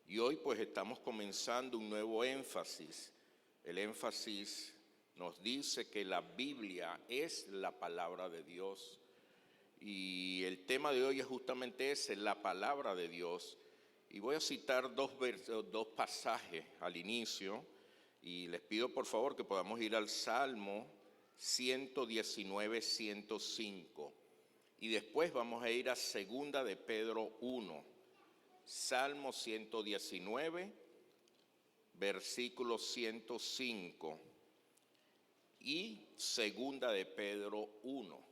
Y hoy pues estamos comenzando un nuevo énfasis. El énfasis nos dice que la Biblia es la palabra de Dios. Y el tema de hoy es justamente ese, la palabra de Dios. Y voy a citar dos pasajes al inicio. Y les pido por favor que podamos ir al Salmo 119, 105. Y después vamos a ir a Segunda de Pedro 1. Salmo 119, versículo 105 y Segunda de Pedro 1.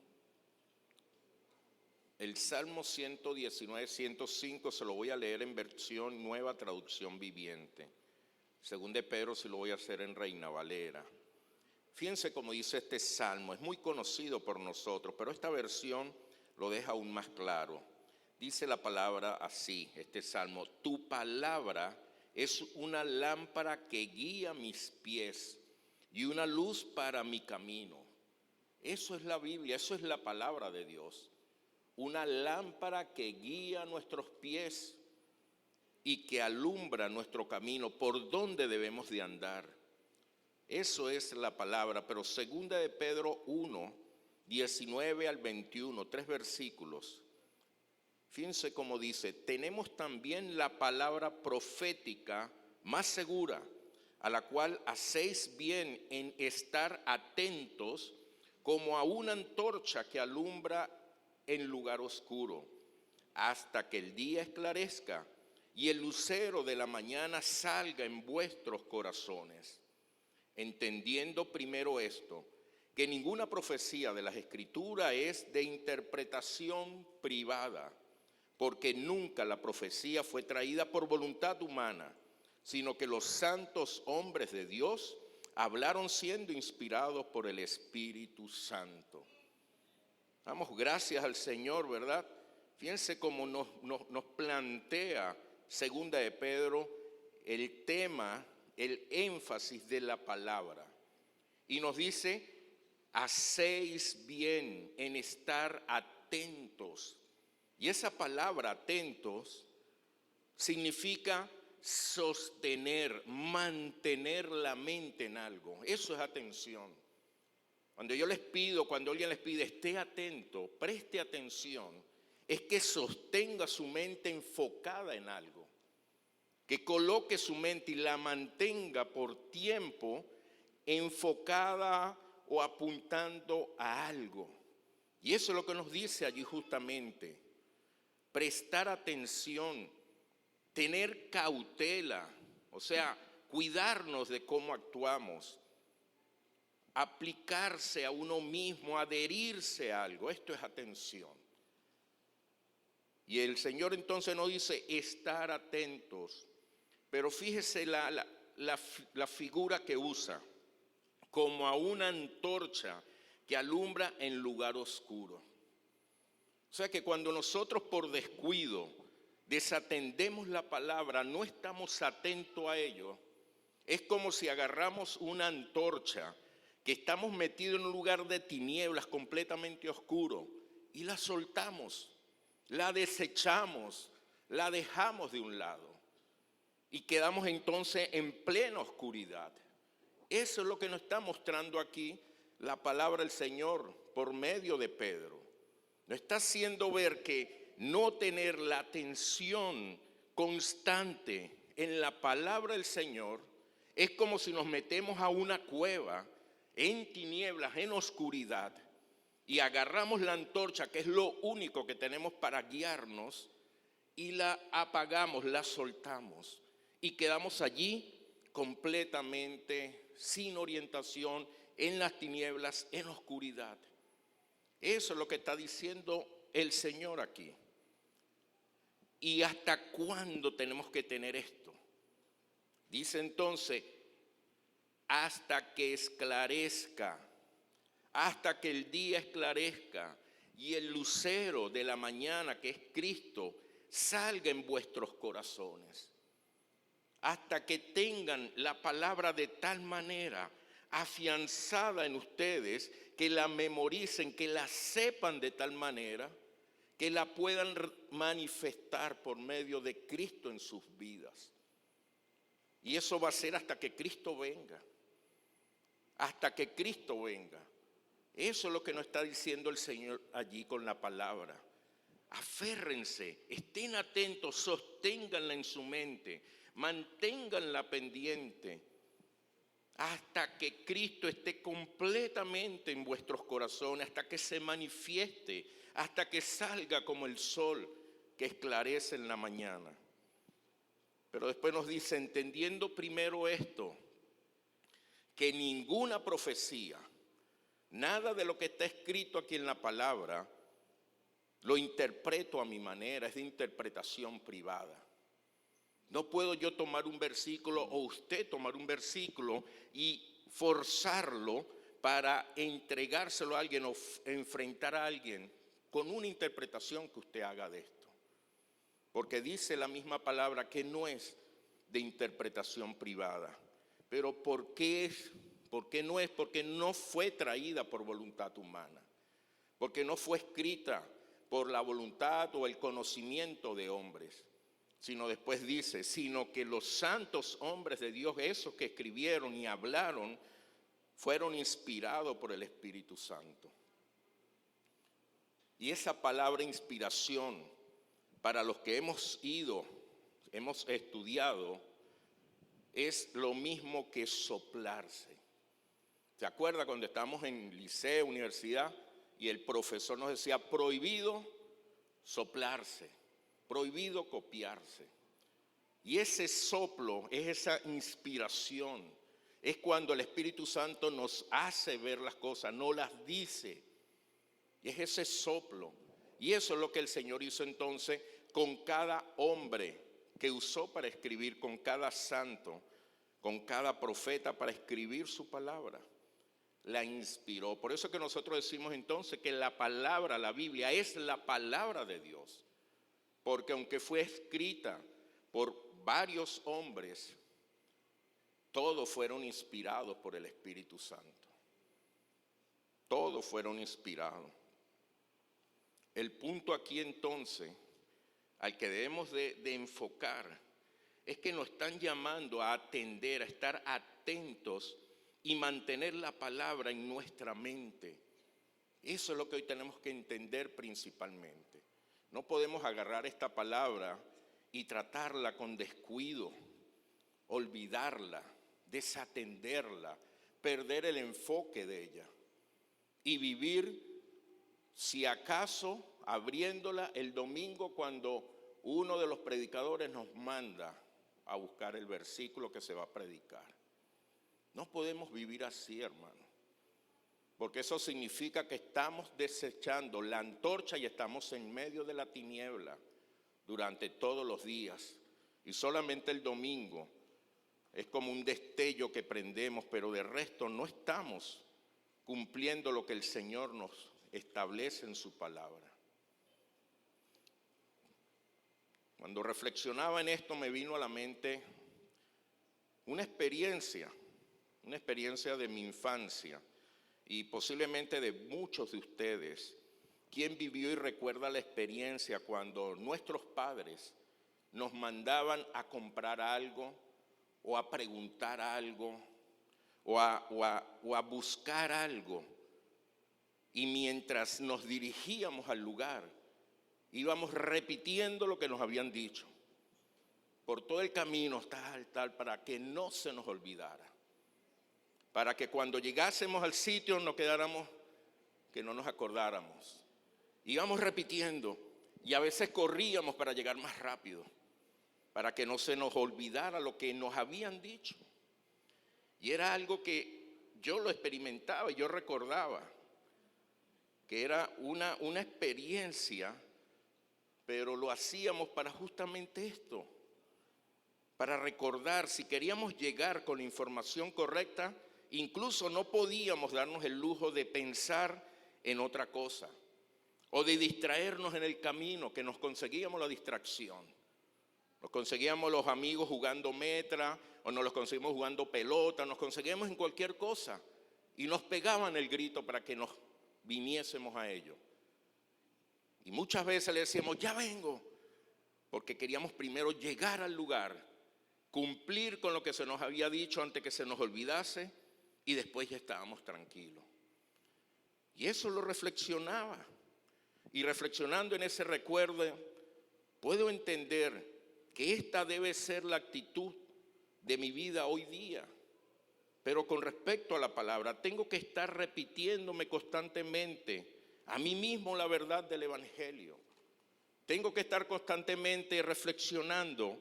El Salmo 119, 105 se lo voy a leer en versión Nueva Traducción Viviente. Segunda de Pedro se lo voy a hacer en Reina Valera. Fíjense cómo dice este salmo, es muy conocido por nosotros, pero esta versión lo deja aún más claro. Dice la palabra así, este salmo: tu palabra es una lámpara que guía mis pies y una luz para mi camino. Eso es la Biblia, eso es la palabra de Dios. Una lámpara que guía nuestros pies y que alumbra nuestro camino, por donde debemos de andar. Eso es la palabra, pero Segunda de Pedro 1, 19 al 21, 3 versículos. Fíjense cómo dice: tenemos también la palabra profética más segura, a la cual hacéis bien en estar atentos como a una antorcha que alumbra en lugar oscuro, hasta que el día esclarezca y el lucero de la mañana salga en vuestros corazones. Entendiendo primero esto, que ninguna profecía de las Escrituras es de interpretación privada, porque nunca la profecía fue traída por voluntad humana, sino que los santos hombres de Dios hablaron siendo inspirados por el Espíritu Santo. Damos gracias al Señor, ¿verdad? Fíjense cómo nos plantea Segunda de Pedro el tema, el énfasis de la palabra. Y nos dice: hacéis bien en estar atentos. Y esa palabra atentos significa sostener, mantener la mente en algo. Eso es atención. Cuando alguien les pide esté atento, preste atención, es que sostenga su mente enfocada en algo, que coloque su mente y la mantenga por tiempo enfocada o apuntando a algo. Y eso es lo que nos dice allí justamente. Prestar atención, tener cautela, o sea, cuidarnos de cómo actuamos, aplicarse a uno mismo, adherirse a algo. Esto es atención. Y el Señor entonces nos dice estar atentos, pero fíjese la figura que usa, como a una antorcha que alumbra en lugar oscuro. O sea que cuando nosotros por descuido desatendemos la palabra, no estamos atentos a ello, es como si agarramos una antorcha que estamos metidos en un lugar de tinieblas completamente oscuro y la soltamos, la desechamos, la dejamos de un lado y quedamos entonces en plena oscuridad. Eso es lo que nos está mostrando aquí la palabra del Señor por medio de Pedro. Nos está haciendo ver que no tener la atención constante en la palabra del Señor es como si nos metemos a una cueva en tinieblas, en oscuridad, y agarramos la antorcha, que es lo único que tenemos para guiarnos, y la apagamos, la soltamos, y quedamos allí completamente sin orientación, en las tinieblas, en oscuridad. Eso es lo que está diciendo el Señor aquí. ¿Y hasta cuándo tenemos que tener esto? Dice entonces, hasta que esclarezca, hasta que el día esclarezca y el lucero de la mañana, que es Cristo, salga en vuestros corazones. Hasta que tengan la palabra de tal manera afianzada en ustedes, que la memoricen, que la sepan de tal manera, que la puedan manifestar por medio de Cristo en sus vidas. Y eso va a ser hasta que Cristo venga. Hasta que Cristo venga. Eso es lo que nos está diciendo el Señor allí con la palabra. Aférrense, estén atentos, sosténganla en su mente, manténganla pendiente hasta que Cristo esté completamente en vuestros corazones, hasta que se manifieste, hasta que salga como el sol que esclarece en la mañana. Pero después nos dice, entendiendo primero esto, que ninguna profecía, nada de lo que está escrito aquí en la palabra, lo interpreto a mi manera, es de interpretación privada. No puedo yo tomar un versículo o usted tomar un versículo y forzarlo para entregárselo a alguien o enfrentar a alguien con una interpretación que usted haga de esto. Porque dice la misma palabra que no es de interpretación privada. Pero ¿por qué es? ¿Por qué no es? Porque no fue traída por voluntad humana. Porque no fue escrita por la voluntad o el conocimiento de hombres. Sino después dice, sino que los santos hombres de Dios, esos que escribieron y hablaron, fueron inspirados por el Espíritu Santo. Y esa palabra inspiración, para los que hemos estudiado, es lo mismo que soplarse. ¿Se acuerda cuando estábamos en liceo, universidad, y el profesor nos decía, prohibido soplarse, prohibido copiarse? Y ese soplo es esa inspiración, es cuando el Espíritu Santo nos hace ver las cosas, no las dice. Y es ese soplo. Y eso es lo que el Señor hizo entonces con cada hombre que usó para escribir, con cada santo, con cada profeta para escribir su palabra. La inspiró. Por eso que nosotros decimos entonces que la palabra, la Biblia, es la palabra de Dios. Porque aunque fue escrita por varios hombres, todos fueron inspirados por el Espíritu Santo. Todos fueron inspirados. El punto aquí entonces, al que debemos de enfocar, es que nos están llamando a atender, a estar atentos y mantener la palabra en nuestra mente. Eso es lo que hoy tenemos que entender principalmente. No podemos agarrar esta palabra y tratarla con descuido, olvidarla, desatenderla, perder el enfoque de ella y vivir, si acaso, abriéndola el domingo cuando uno de los predicadores nos manda a buscar el versículo que se va a predicar. No podemos vivir así, hermano, porque eso significa que estamos desechando la antorcha y estamos en medio de la tiniebla durante todos los días. Y solamente el domingo es como un destello que prendemos, pero de resto no estamos cumpliendo lo que el Señor nos establece en su palabra. Cuando reflexionaba en esto me vino a la mente una experiencia de mi infancia y posiblemente de muchos de ustedes. ¿Quién vivió y recuerda la experiencia cuando nuestros padres nos mandaban a comprar algo o a preguntar algo o a buscar algo? Y mientras nos dirigíamos al lugar, íbamos repitiendo lo que nos habían dicho. Por todo el camino, tal, para que no se nos olvidara. Para que cuando llegásemos al sitio no quedáramos, que no nos acordáramos. Íbamos repitiendo y a veces corríamos para llegar más rápido, para que no se nos olvidara lo que nos habían dicho. Y era algo que yo lo experimentaba y yo recordaba, que era una experiencia, pero lo hacíamos para justamente esto, para recordar. Si queríamos llegar con la información correcta, incluso no podíamos darnos el lujo de pensar en otra cosa o de distraernos en el camino, que nos conseguíamos la distracción. Nos conseguíamos los amigos jugando metra, o nos los conseguimos jugando pelota, nos conseguíamos en cualquier cosa y nos pegaban el grito para que nos viniésemos a ello. Y muchas veces le decíamos, ya vengo, porque queríamos primero llegar al lugar cumplir con lo que se nos había dicho antes que se nos olvidase, y después ya estábamos tranquilos. Y eso lo reflexionaba. Y reflexionando en ese recuerdo, puedo entender que esta debe ser la actitud de mi vida hoy día. Pero con respecto a la palabra, tengo que estar repitiéndome constantemente a mí mismo la verdad del Evangelio. Tengo que estar constantemente reflexionando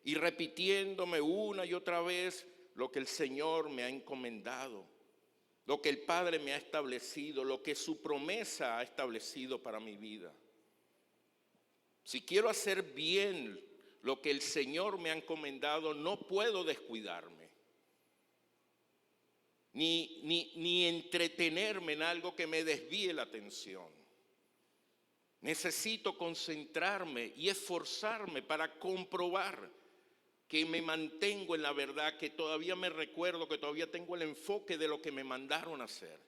y repitiéndome una y otra vez lo que el Señor me ha encomendado, lo que el Padre me ha establecido, lo que su promesa ha establecido para mi vida. Si quiero hacer bien lo que el Señor me ha encomendado, no puedo descuidarme, ni entretenerme en algo que me desvíe la atención. Necesito concentrarme y esforzarme para comprobar que me mantengo en la verdad, que todavía me recuerdo, que todavía tengo el enfoque de lo que me mandaron a hacer.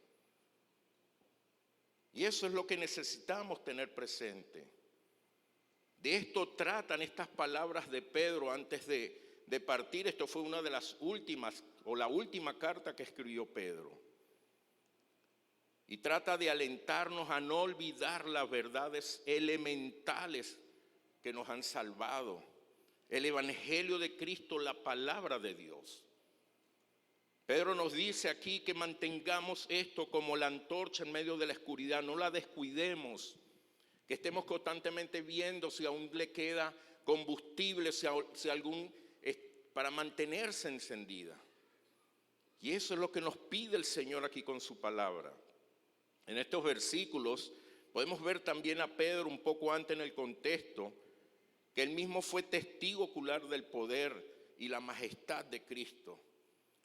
Y eso es lo que necesitamos tener presente. De esto tratan estas palabras de Pedro antes de partir. Esto fue una de las últimas, o la última carta que escribió Pedro. Y trata de alentarnos a no olvidar las verdades elementales que nos han salvado. El Evangelio de Cristo, la palabra de Dios. Pedro nos dice aquí que mantengamos esto como la antorcha en medio de la oscuridad, no la descuidemos, que estemos constantemente viendo si aún le queda combustible, para mantenerse encendida. Y eso es lo que nos pide el Señor aquí con su palabra. En estos versículos podemos ver también a Pedro un poco antes en el contexto, que él mismo fue testigo ocular del poder y la majestad de Cristo,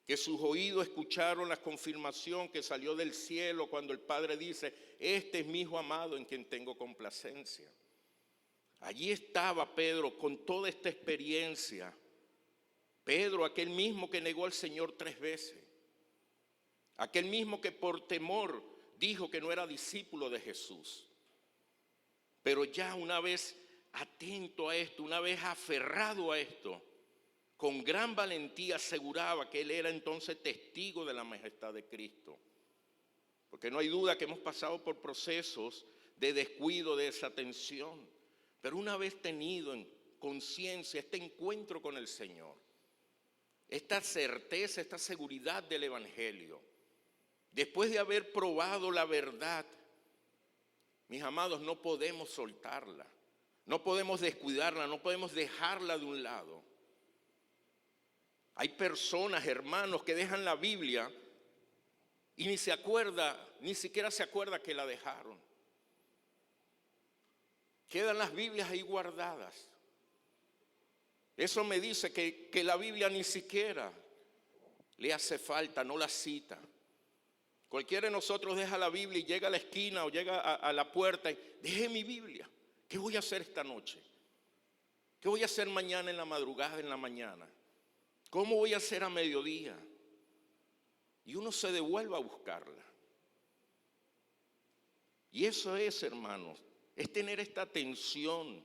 que sus oídos escucharon la confirmación que salió del cielo cuando el Padre dice: este es mi Hijo amado en quien tengo complacencia. Allí estaba Pedro con toda esta experiencia. Pedro, aquel mismo que negó al Señor 3 veces, aquel mismo que por temor dijo que no era discípulo de Jesús, pero ya una vez atento a esto, una vez aferrado a esto, con gran valentía aseguraba que él era entonces testigo de la majestad de Cristo. Porque no hay duda que hemos pasado por procesos de descuido, de desatención, pero una vez tenido en conciencia este encuentro con el Señor, esta certeza, esta seguridad del Evangelio, después de haber probado la verdad, mis amados, no podemos soltarla, no podemos descuidarla, no podemos dejarla de un lado. Hay personas, hermanos, que dejan la Biblia y ni siquiera se acuerda que la dejaron. Quedan las Biblias ahí guardadas. Eso me dice que la Biblia ni siquiera le hace falta, no la cita. Cualquiera de nosotros deja la Biblia y llega a la esquina o llega a la puerta y dejé mi Biblia. ¿Qué voy a hacer esta noche? ¿Qué voy a hacer mañana en la madrugada, en la mañana? ¿Cómo voy a hacer a mediodía? Y uno se devuelve a buscarla. Y eso es, hermanos, es tener esta atención,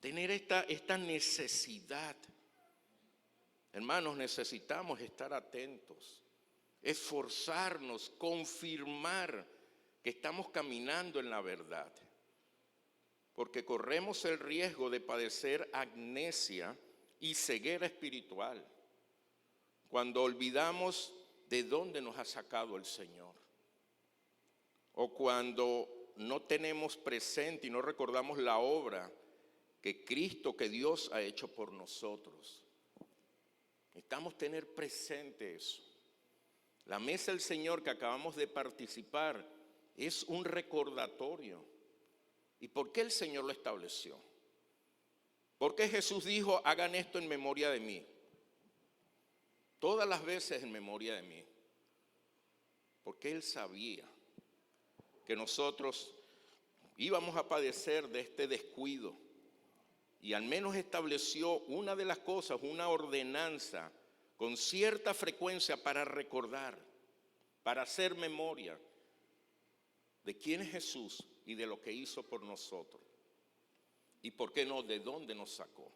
tener esta necesidad. Hermanos, necesitamos estar atentos, esforzarnos, confirmar que estamos caminando en la verdad. Porque corremos el riesgo de padecer amnesia y ceguera espiritual cuando olvidamos de dónde nos ha sacado el Señor, o cuando no tenemos presente y no recordamos la obra que Cristo, que Dios ha hecho por nosotros. Necesitamos tener presente eso. La mesa del Señor que acabamos de participar es un recordatorio. ¿Y por qué el Señor lo estableció? ¿Por qué Jesús dijo: hagan esto en memoria de mí? Todas las veces en memoria de mí. Porque Él sabía que nosotros íbamos a padecer de este descuido. Y al menos estableció una de las cosas, una ordenanza con cierta frecuencia para recordar, para hacer memoria de quién es Jesús y de lo que hizo por nosotros. Y por qué no, de dónde nos sacó.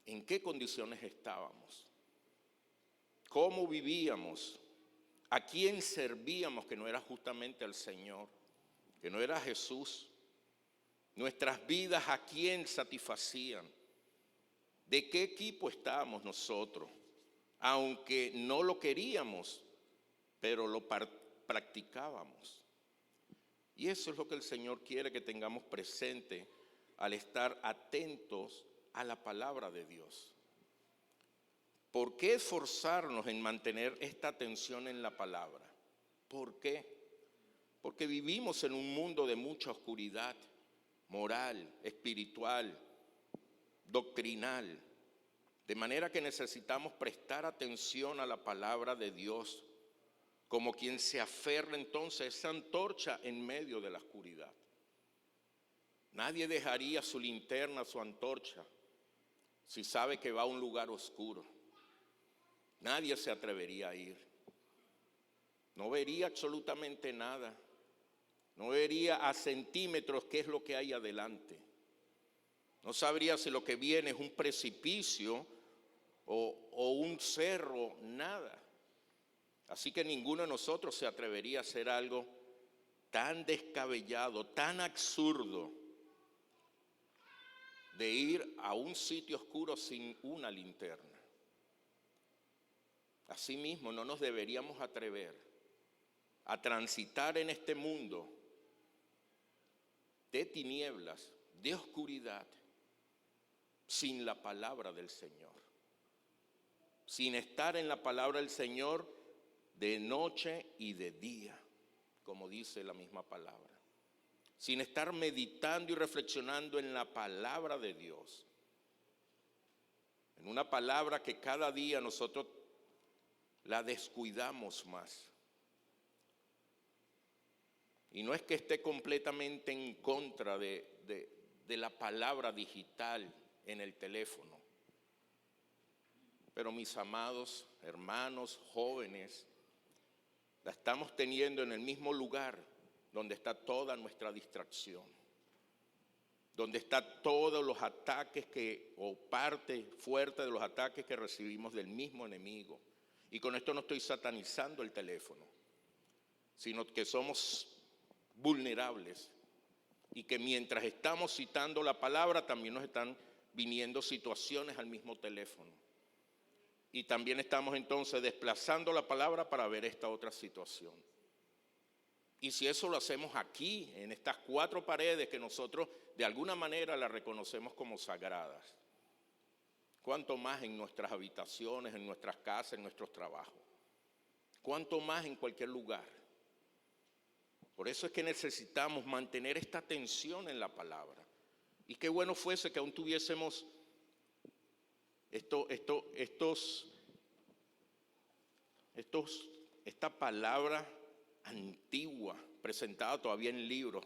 ¿En qué condiciones estábamos? ¿Cómo vivíamos? ¿A quién servíamos que no era justamente al Señor? Que no era Jesús. Nuestras vidas, ¿a quién satisfacían? ¿De qué equipo estábamos nosotros? Aunque no lo queríamos, pero lo practicábamos. Y eso es lo que el Señor quiere que tengamos presente al estar atentos a la palabra de Dios. ¿Por qué esforzarnos en mantener esta atención en la palabra? ¿Por qué? Porque vivimos en un mundo de mucha oscuridad moral, espiritual, doctrinal, de manera que necesitamos prestar atención a la palabra de Dios, como quien se aferra entonces a esa antorcha en medio de la oscuridad. Nadie dejaría su linterna, su antorcha, si sabe que va a un lugar oscuro. Nadie se atrevería a ir. No vería absolutamente nada. No vería a centímetros qué es lo que hay adelante. No sabría si lo que viene es un precipicio o un cerro, nada. Así que ninguno de nosotros se atrevería a hacer algo tan descabellado, tan absurdo, de ir a un sitio oscuro sin una linterna. Asimismo, no nos deberíamos atrever a transitar en este mundo de tinieblas, de oscuridad, sin la palabra del Señor. Sin estar en la palabra del Señor de noche y de día, como dice la misma palabra. Sin estar meditando y reflexionando en la palabra de Dios. En una palabra que cada día nosotros la descuidamos más. Y no es que esté completamente en contra de la palabra digital en el teléfono. Pero mis amados hermanos jóvenes, la estamos teniendo en el mismo lugar donde está toda nuestra distracción. Donde está todos los ataques o parte fuerte de los ataques que recibimos del mismo enemigo. Y con esto no estoy satanizando el teléfono, sino que somos vulnerables y que mientras estamos citando la palabra también nos están viniendo situaciones al mismo teléfono. Y también estamos entonces desplazando la palabra para ver esta otra situación. Y si eso lo hacemos aquí, en estas 4 paredes que nosotros de alguna manera las reconocemos como sagradas, ¿cuánto más en nuestras habitaciones, en nuestras casas, en nuestros trabajos? ¿Cuánto más en cualquier lugar? Por eso es que necesitamos mantener esta atención en la palabra. Y qué bueno fuese que aún tuviésemos esta palabra antigua, presentada todavía en libros.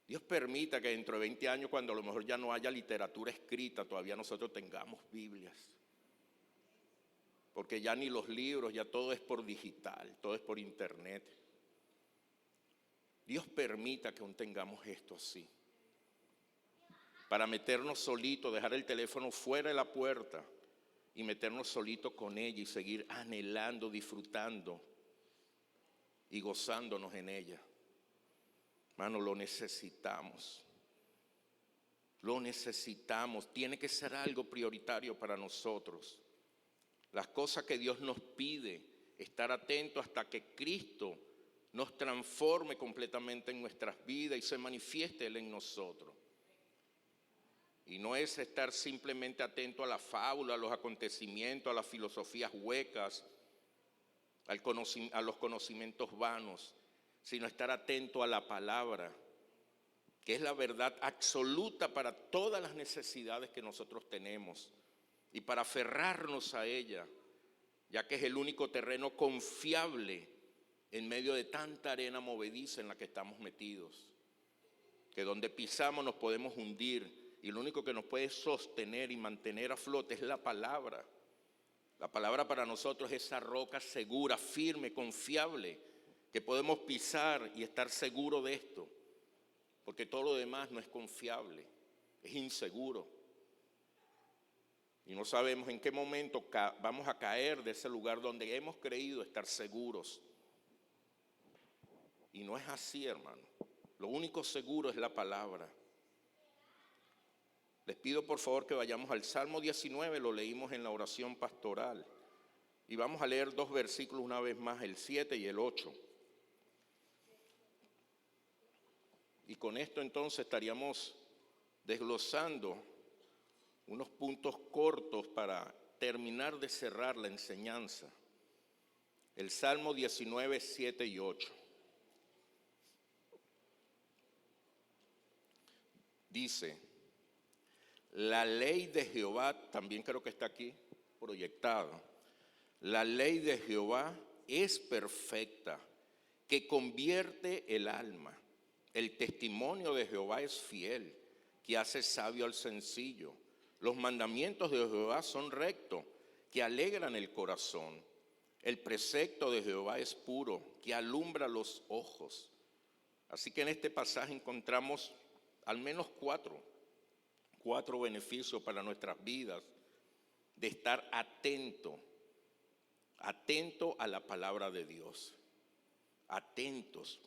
Dios permita que dentro de 20 años, cuando a lo mejor ya no haya literatura escrita, todavía nosotros tengamos Biblias. Porque ya ni los libros, ya todo es por digital, todo es por internet. Dios permita que aún tengamos esto así. Para meternos solitos, dejar el teléfono fuera de la puerta y meternos solitos con ella y seguir anhelando, disfrutando y gozándonos en ella. Hermano, lo necesitamos. Lo necesitamos. Tiene que ser algo prioritario para nosotros. Las cosas que Dios nos pide, estar atentos hasta que Cristo nos transforme completamente en nuestras vidas y se manifieste Él en nosotros. Y no es estar simplemente atento a la fábula, a los acontecimientos, a las filosofías huecas, a los conocimientos vanos, sino estar atento a la palabra, que es la verdad absoluta para todas las necesidades que nosotros tenemos y para aferrarnos a ella, ya que es el único terreno confiable en medio de tanta arena movediza en la que estamos metidos, que donde pisamos nos podemos hundir y lo único que nos puede sostener y mantener a flote es la palabra. La palabra para nosotros es esa roca segura, firme, confiable, que podemos pisar y estar seguros de esto, porque todo lo demás no es confiable, es inseguro. Y no sabemos en qué momento vamos a caer de ese lugar donde hemos creído estar seguros. Y no es así, hermano. Lo único seguro es la palabra. Les pido por favor que vayamos al Salmo 19, lo leímos en la oración pastoral. Y vamos a leer 2 versículos una vez más, el 7 y el 8. Y con esto entonces estaríamos desglosando unos puntos cortos para terminar de cerrar la enseñanza. El Salmo 19, 7 y 8. Dice, la ley de Jehová, también creo que está aquí proyectado, la ley de Jehová es perfecta, que convierte el alma. El testimonio de Jehová es fiel, que hace sabio al sencillo. Los mandamientos de Jehová son rectos, que alegran el corazón. El precepto de Jehová es puro, que alumbra los ojos. Así que en este pasaje encontramos al menos cuatro beneficios para nuestras vidas de estar atento a la palabra de Dios. Atentos.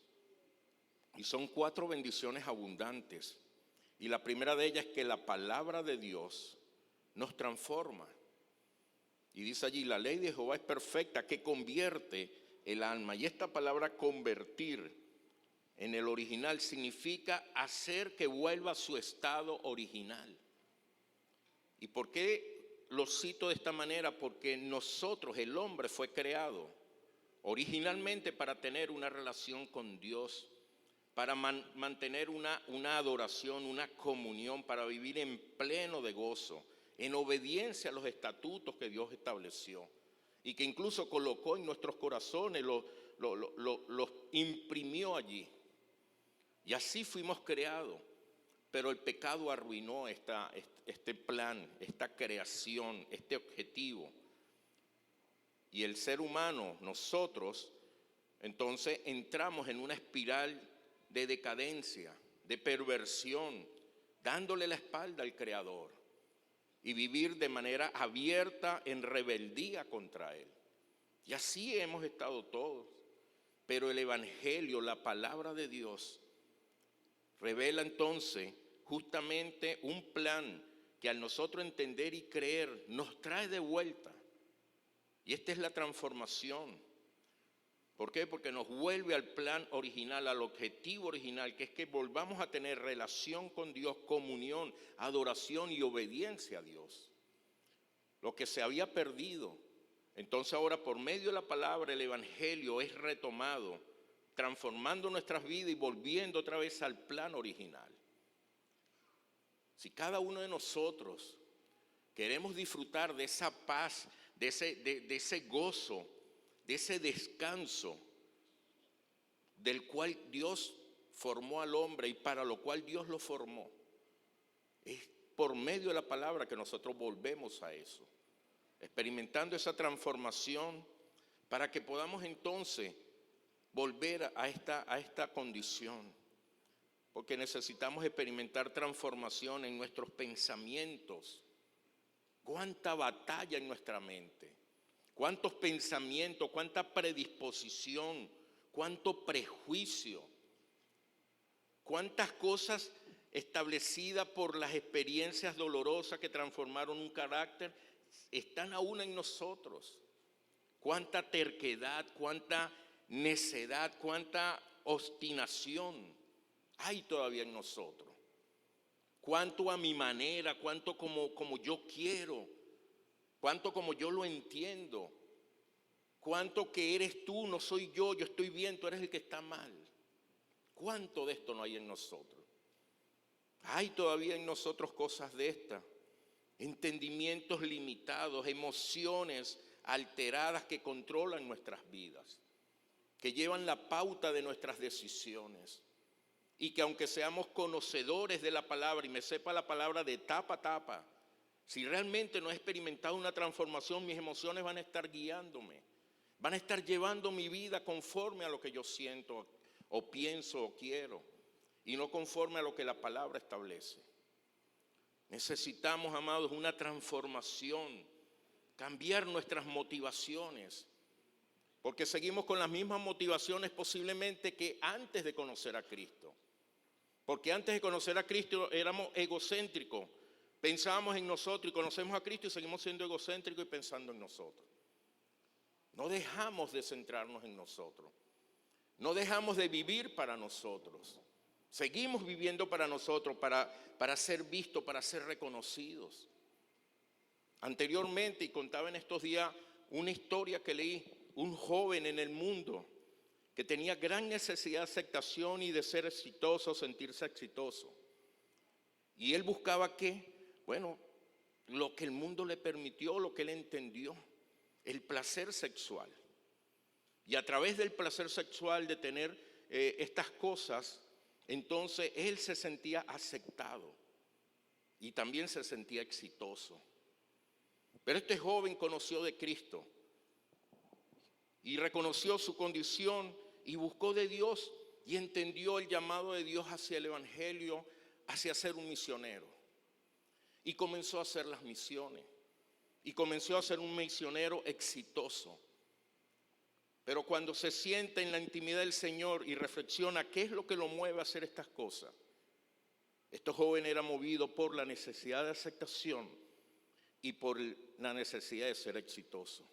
Y son 4 bendiciones abundantes. Y la primera de ellas es que la palabra de Dios nos transforma. Y dice allí, la ley de Jehová es perfecta, que convierte el alma. Y esta palabra convertir en el original significa hacer que vuelva a su estado original. ¿Y por qué lo cito de esta manera? Porque nosotros, el hombre, fue creado originalmente para tener una relación con Dios, para mantener una adoración, una comunión, para vivir en pleno de gozo, en obediencia a los estatutos que Dios estableció y que incluso colocó en nuestros corazones, los imprimió allí. Y así fuimos creados, pero el pecado arruinó este plan, esta creación, este objetivo. Y el ser humano, nosotros, entonces entramos en una espiral de decadencia, de perversión, dándole la espalda al Creador y vivir de manera abierta en rebeldía contra Él. Y así hemos estado todos. Pero el Evangelio, la palabra de Dios, revela entonces justamente un plan que al nosotros entender y creer nos trae de vuelta. Y esta es la transformación. ¿Por qué? Porque nos vuelve al plan original, al objetivo original, que es que volvamos a tener relación con Dios, comunión, adoración y obediencia a Dios. Lo que se había perdido. Entonces ahora por medio de la palabra el Evangelio es retomado, transformando nuestras vidas y volviendo otra vez al plan original. Si cada uno de nosotros queremos disfrutar de esa paz, de ese gozo, de ese descanso del cual Dios formó al hombre y para lo cual Dios lo formó, es por medio de la palabra que nosotros volvemos a eso, experimentando esa transformación para que podamos entonces volver a esta condición, porque necesitamos experimentar transformación en nuestros pensamientos. Cuánta batalla en nuestra mente, cuántos pensamientos, cuánta predisposición, cuánto prejuicio, cuántas cosas establecidas por las experiencias dolorosas que transformaron un carácter están aún en nosotros. Cuánta terquedad, cuánta necedad, cuánta obstinación hay todavía en nosotros. Cuánto a mi manera, cuánto como yo quiero, cuánto como yo lo entiendo, cuánto que eres tú, no soy yo estoy bien, tú eres el que está mal. ¿Cuánto de esto no hay en nosotros? Hay todavía en nosotros cosas de estas, entendimientos limitados, emociones alteradas que controlan nuestras vidas, que llevan la pauta de nuestras decisiones. Y que aunque seamos conocedores de la palabra y me sepa la palabra de tapa a tapa, si realmente no he experimentado una transformación, mis emociones van a estar guiándome, van a estar llevando mi vida conforme a lo que yo siento o pienso o quiero y no conforme a lo que la palabra establece. Necesitamos, amados, una transformación, cambiar nuestras motivaciones, porque seguimos con las mismas motivaciones posiblemente que antes de conocer a Cristo. Porque antes de conocer a Cristo éramos egocéntricos, pensábamos en nosotros, y conocemos a Cristo y seguimos siendo egocéntricos y pensando en nosotros. No dejamos de centrarnos en nosotros, no dejamos de vivir para nosotros. Seguimos viviendo para nosotros, para ser vistos, para ser reconocidos. Anteriormente, y contaba en estos días una historia que leí, un joven en el mundo que tenía gran necesidad de aceptación y de ser exitoso, sentirse exitoso. Y él buscaba ¿qué? Bueno, lo que el mundo le permitió, lo que él entendió, el placer sexual. Y a través del placer sexual, de tener estas cosas, entonces él se sentía aceptado y también se sentía exitoso. Pero este joven conoció de Cristo y reconoció su condición y buscó de Dios y entendió el llamado de Dios hacia el evangelio, hacia ser un misionero. Y comenzó a hacer las misiones y comenzó a ser un misionero exitoso. Pero cuando se sienta en la intimidad del Señor y reflexiona qué es lo que lo mueve a hacer estas cosas, este joven era movido por la necesidad de aceptación y por la necesidad de ser exitoso.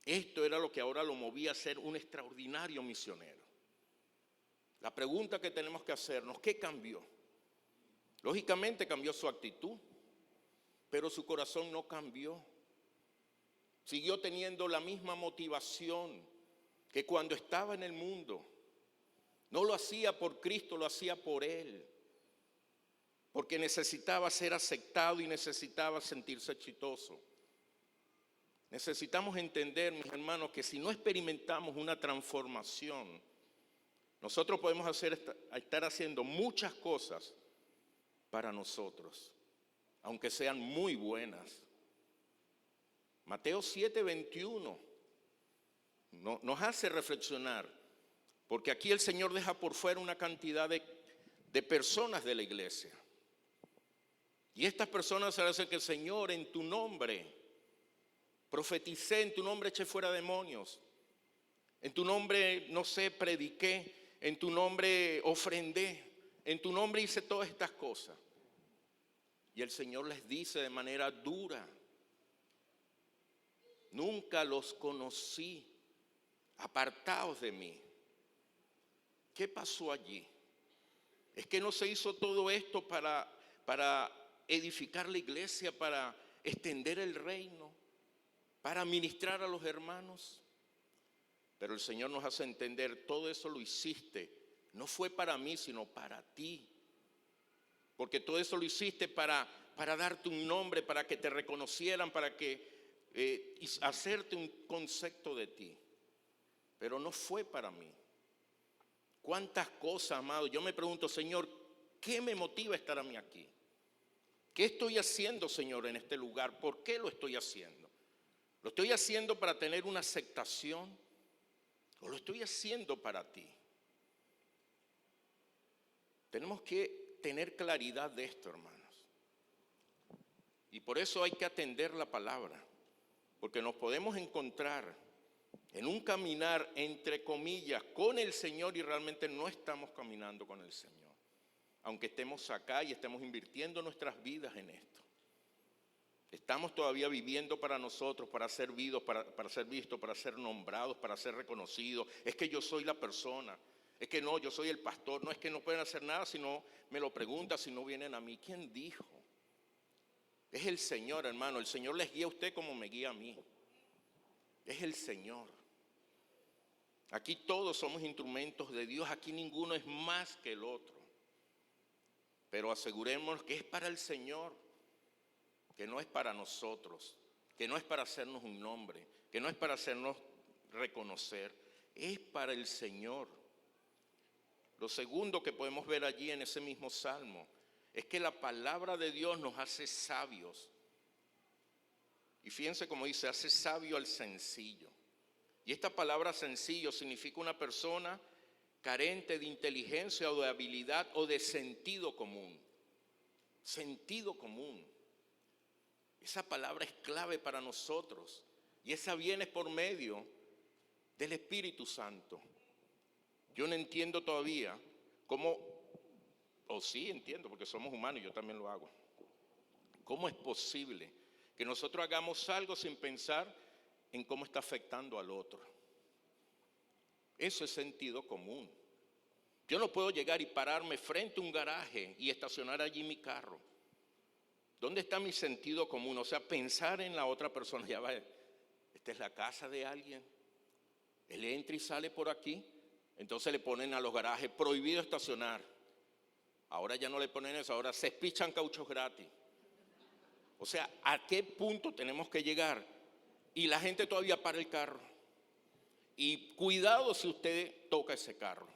Esto era lo que ahora lo movía a ser un extraordinario misionero. La pregunta que tenemos que hacernos, ¿qué cambió? Lógicamente cambió su actitud, pero su corazón no cambió. Siguió teniendo la misma motivación que cuando estaba en el mundo. No lo hacía por Cristo, lo hacía por Él. Porque necesitaba ser aceptado y necesitaba sentirse exitoso. Necesitamos entender, mis hermanos, que si no experimentamos una transformación, nosotros podemos estar haciendo muchas cosas para nosotros, aunque sean muy buenas. Mateo 7:21 nos hace reflexionar, porque aquí el Señor deja por fuera una cantidad de personas de la iglesia. Y estas personas se hacen que el Señor en tu nombre profeticé, en tu nombre eché fuera demonios, en tu nombre, no sé, prediqué, en tu nombre ofrendé, en tu nombre hice todas estas cosas. Y el Señor les dice de manera dura: nunca los conocí, apartaos de mí. ¿Qué pasó allí? Es que no se hizo todo esto para edificar la iglesia, para extender el reino, para ministrar a los hermanos. Pero el Señor nos hace entender, todo eso lo hiciste, no fue para mí, sino para ti. Porque todo eso lo hiciste para darte un nombre, para que te reconocieran, para que hacerte un concepto de ti. Pero no fue para mí. ¿Cuántas cosas, amado? Yo me pregunto, Señor, ¿qué me motiva a estar a mí aquí? ¿Qué estoy haciendo, Señor, en este lugar? ¿Por qué lo estoy haciendo? ¿Lo estoy haciendo para tener una aceptación? ¿O lo estoy haciendo para ti? Tenemos que tener claridad de esto, hermanos. Y por eso hay que atender la palabra. Porque nos podemos encontrar en un caminar, entre comillas, con el Señor y realmente no estamos caminando con el Señor. Aunque estemos acá y estemos invirtiendo nuestras vidas en esto. Estamos todavía viviendo para nosotros, para ser vistos, para ser vistos, para ser nombrados, para ser reconocidos. Es que yo soy la persona. Es que no, yo soy el pastor. No es que no pueden hacer nada si no me lo preguntan, si no vienen a mí. ¿Quién dijo? Es el Señor, hermano. El Señor les guía a usted como me guía a mí. Es el Señor. Aquí todos somos instrumentos de Dios. Aquí ninguno es más que el otro. Pero asegurémonos que es para el Señor, que no es para nosotros, que no es para hacernos un nombre, que no es para hacernos reconocer, es para el Señor. Lo segundo que podemos ver allí en ese mismo salmo es que la palabra de Dios nos hace sabios. Y fíjense cómo dice, hace sabio al sencillo. Y esta palabra sencillo significa una persona carente de inteligencia o de habilidad o de sentido común. Sentido común. Esa palabra es clave para nosotros y esa viene por medio del Espíritu Santo. Yo no entiendo todavía cómo, o sí entiendo porque somos humanos y yo también lo hago. ¿Cómo es posible que nosotros hagamos algo sin pensar en cómo está afectando al otro? Eso es sentido común. Yo no puedo llegar y pararme frente a un garaje y estacionar allí mi carro. ¿Dónde está mi sentido común? O sea, pensar en la otra persona. Ya va, esta es la casa de alguien. Él entra y sale por aquí. Entonces le ponen a los garajes prohibido estacionar. Ahora ya no le ponen eso, ahora se pichan cauchos gratis. O sea, ¿a qué punto tenemos que llegar? Y la gente todavía para el carro. Y cuidado si usted toca ese carro,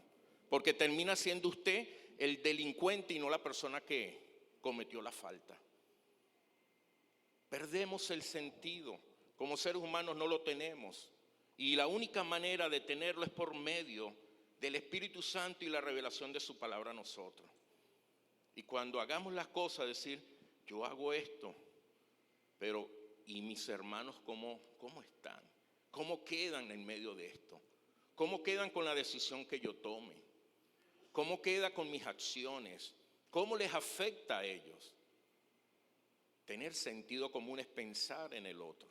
porque termina siendo usted el delincuente y no la persona que cometió la falta. Perdemos el sentido. Como seres humanos no lo tenemos. Y la única manera de tenerlo es por medio del Espíritu Santo y la revelación de su palabra a nosotros. Y cuando hagamos las cosas, decir, yo hago esto, pero ¿y mis hermanos cómo están? ¿Cómo quedan en medio de esto? ¿Cómo quedan con la decisión que yo tome? ¿Cómo queda con mis acciones? ¿Cómo les afecta a ellos? Tener sentido común es pensar en el otro.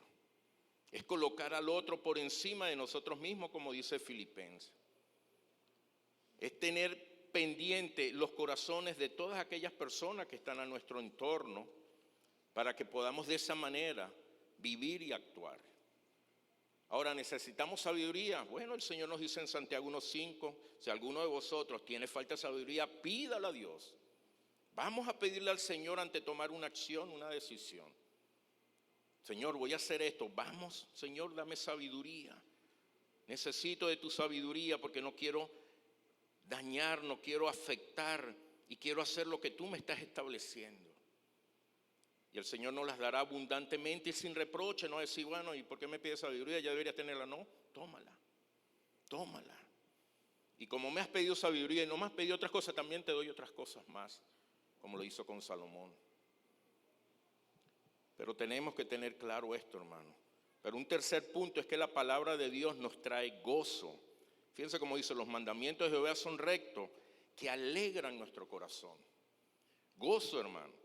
Es colocar al otro por encima de nosotros mismos, como dice Filipenses. Es tener pendiente los corazones de todas aquellas personas que están a nuestro entorno para que podamos de esa manera vivir y actuar. Ahora, ¿necesitamos sabiduría? Bueno, el Señor nos dice en Santiago 1:5, si alguno de vosotros tiene falta de sabiduría, pídala a Dios. Vamos a pedirle al Señor antes de tomar una acción, una decisión. Señor, voy a hacer esto. Vamos, Señor, dame sabiduría. Necesito de tu sabiduría porque no quiero dañar, no quiero afectar y quiero hacer lo que tú me estás estableciendo. Y el Señor nos las dará abundantemente y sin reproche, no decir, bueno, ¿y por qué me pides sabiduría? Ya debería tenerla. No, tómala, tómala. Y como me has pedido sabiduría y no me has pedido otras cosas, también te doy otras cosas más, como lo hizo con Salomón. Pero tenemos que tener claro esto, hermano. Pero un tercer punto es que la palabra de Dios nos trae gozo. Fíjense cómo dice, los mandamientos de Jehová son rectos, que alegran nuestro corazón. Gozo, hermano.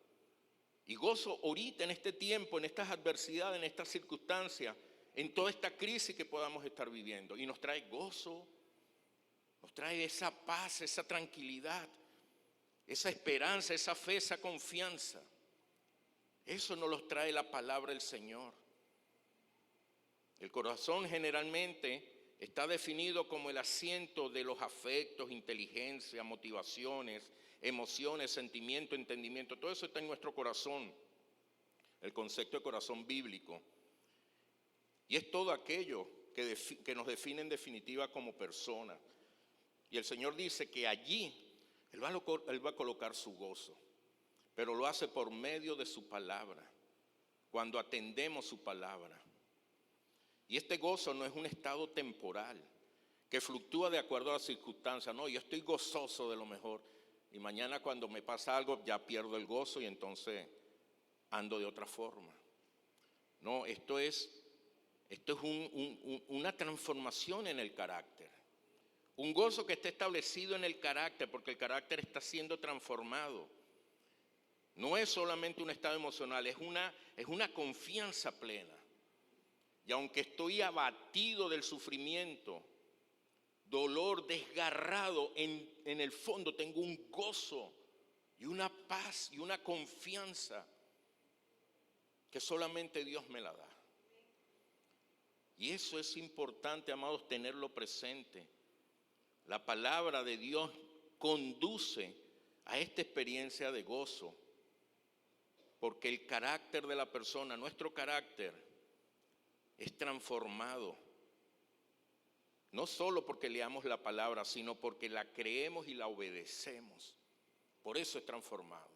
Y gozo ahorita en este tiempo, en estas adversidades, en estas circunstancias, en toda esta crisis que podamos estar viviendo. Y nos trae gozo, nos trae esa paz, esa tranquilidad, esa esperanza, esa fe, esa confianza. Eso nos los trae la palabra del Señor. El corazón generalmente está definido como el asiento de los afectos, inteligencia, motivaciones, emociones, sentimiento, entendimiento. Todo eso está en nuestro corazón. El concepto de corazón bíblico. Y es todo aquello que nos define en definitiva como personas. Y el Señor dice que allí Él va a colocar su gozo. Pero lo hace por medio de su palabra, cuando atendemos su palabra. Y este gozo no es un estado temporal, que fluctúa de acuerdo a las circunstancias. No, yo estoy gozoso de lo mejor. Y mañana cuando me pasa algo ya pierdo el gozo y entonces ando de otra forma. No, esto es una transformación en el carácter. Un gozo que está establecido en el carácter, porque el carácter está siendo transformado. No es solamente un estado emocional, es una confianza plena. Y aunque estoy abatido del sufrimiento, dolor, desgarrado, en el fondo tengo un gozo y una paz y una confianza que solamente Dios me la da. Y eso es importante, amados, tenerlo presente. La palabra de Dios conduce a esta experiencia de gozo. Porque el carácter de la persona, nuestro carácter, es transformado. No solo porque leamos la palabra, sino porque la creemos y la obedecemos. Por eso es transformado.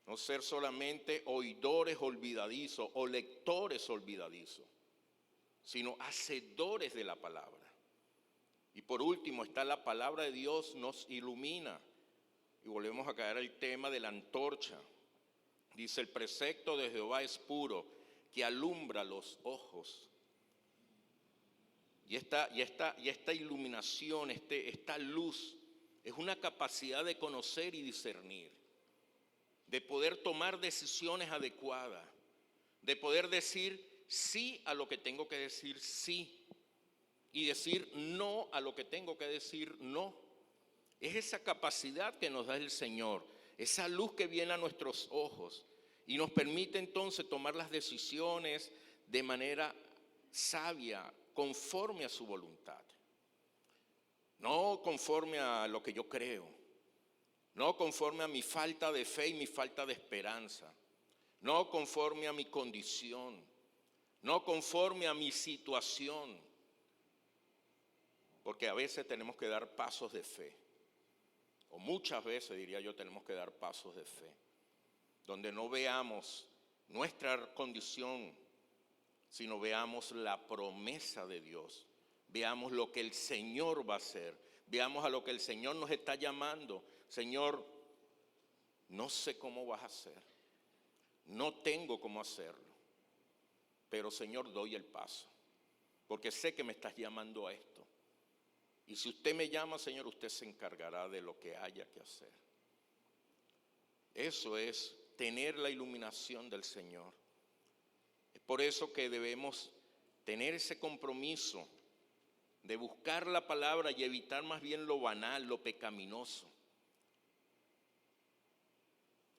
No ser solamente oidores olvidadizos o lectores olvidadizos, sino hacedores de la palabra. Y por último está la palabra de Dios nos ilumina. y volvemos a caer al tema de la antorcha. Dice, el precepto de Jehová es puro, que alumbra los ojos. Y esta iluminación, esta luz, es una capacidad de conocer y discernir, de poder tomar decisiones adecuadas, de poder decir sí a lo que tengo que decir sí y decir no a lo que tengo que decir no. Es esa capacidad que nos da el Señor, esa luz que viene a nuestros ojos y nos permite entonces tomar las decisiones de manera sabia, conforme a su voluntad. No conforme a lo que yo creo, no conforme a mi falta de fe y mi falta de esperanza, no conforme a mi condición, no conforme a mi situación, porque a veces tenemos que dar pasos de fe, o muchas veces diría yo tenemos que dar pasos de fe, donde no veamos nuestra condición, sino veamos la promesa de Dios, veamos lo que el Señor va a hacer, veamos a lo que el Señor nos está llamando. Señor, no sé cómo vas a hacer, no tengo cómo hacerlo, pero Señor, doy el paso, porque sé que me estás llamando a esto. Y si usted me llama, Señor, usted se encargará de lo que haya que hacer. Eso es tener la iluminación del Señor. Es por eso que debemos tener ese compromiso de buscar la palabra y evitar más bien lo banal, lo pecaminoso.